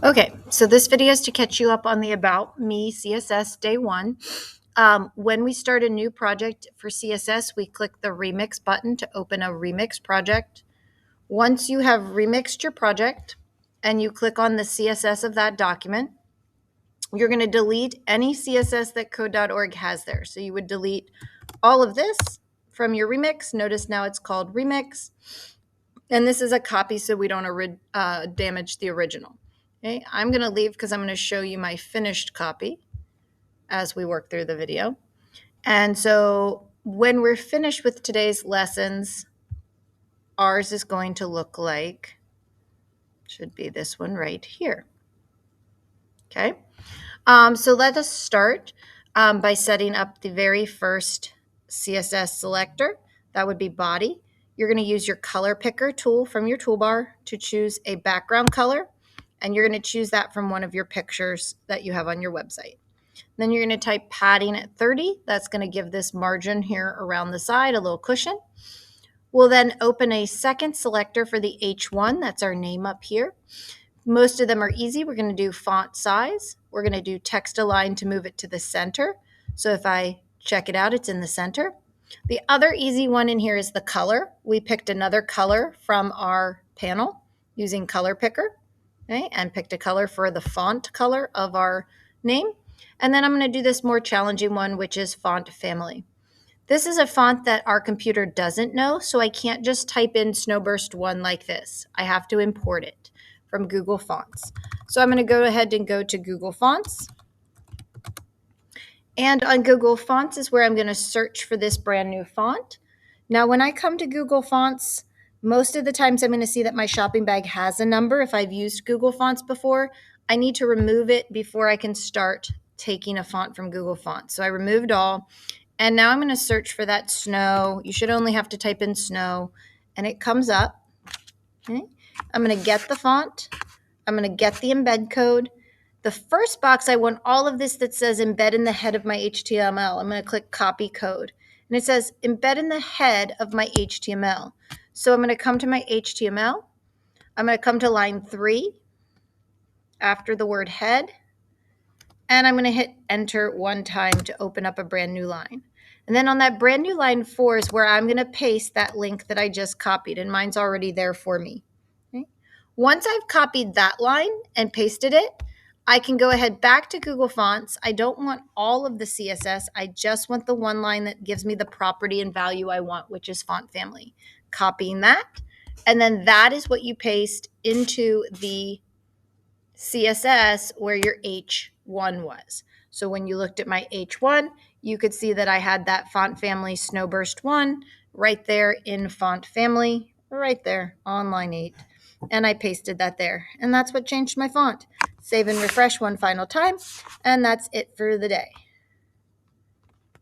Okay, so this video is to catch you up on the About Me CSS Day 1. When we start a new project for CSS, we click the Remix button to open a Remix project. Once you have remixed your project and you click on the CSS of that document, you're going to delete any CSS that code.org has there. So you would delete all of this from your remix. Notice now it's called Remix. And this is a copy so we don't damage the original. Okay, I'm going to leave because I'm going to show you my finished copy as we work through the video. And so when we're finished with today's lessons, ours is going to look like, should be this one right here. Okay, so let us start by setting up the very first CSS selector. That would be body. You're going to use your color picker tool from your toolbar to choose a background color, and you're going to choose that from one of your pictures that you have on your website. Then you're going to type padding at 30. That's going to give this margin here around the side a little cushion. We'll then open a second selector for the H1. That's our name up here. Most of them are easy. We're going to do font size. We're going to do text align to move it to the center. So if I check it out, it's in the center. The other easy one in here is the color. We picked another color from our panel using color picker, okay, and picked a color for the font color of our name. And then I'm going to do this more challenging one, which is font family. This is a font that our computer doesn't know, so I can't just type in Snowburst 1 like this. I have to import it from Google Fonts. So I'm going to go ahead and go to Google Fonts. And on Google Fonts is where I'm going to search for this brand new font. Now, when I come to Google Fonts, most of the times I'm going to see that my shopping bag has a number. If I've used Google Fonts before, I need to remove it before I can start taking a font from Google Fonts. So I removed all. And now I'm going to search for that snow. You should only have to type in snow, and it comes up. Okay. I'm going to get the font. I'm going to get the embed code. The first box, I want all of this that says embed in the head of my HTML. I'm going to click copy code. And it says embed in the head of my HTML. So I'm going to come to my HTML. I'm going to come to line 3 after the word head. And I'm going to hit enter one time to open up a brand new line. And then on that brand new line 4 is where I'm going to paste that link that I just copied. And mine's already there for me. Okay. Once I've copied that line and pasted it, I can go ahead back to Google Fonts. I don't want all of the CSS. I just want the one line that gives me the property and value I want, which is font family. Copying that. And then that is what you paste into the CSS where your H1 was. So when you looked at my H1, you could see that I had that font family Snowburst 1 right there in font family, right there on line 8. And I pasted that there. And that's what changed my font. Save and refresh one final time. And that's it for the day.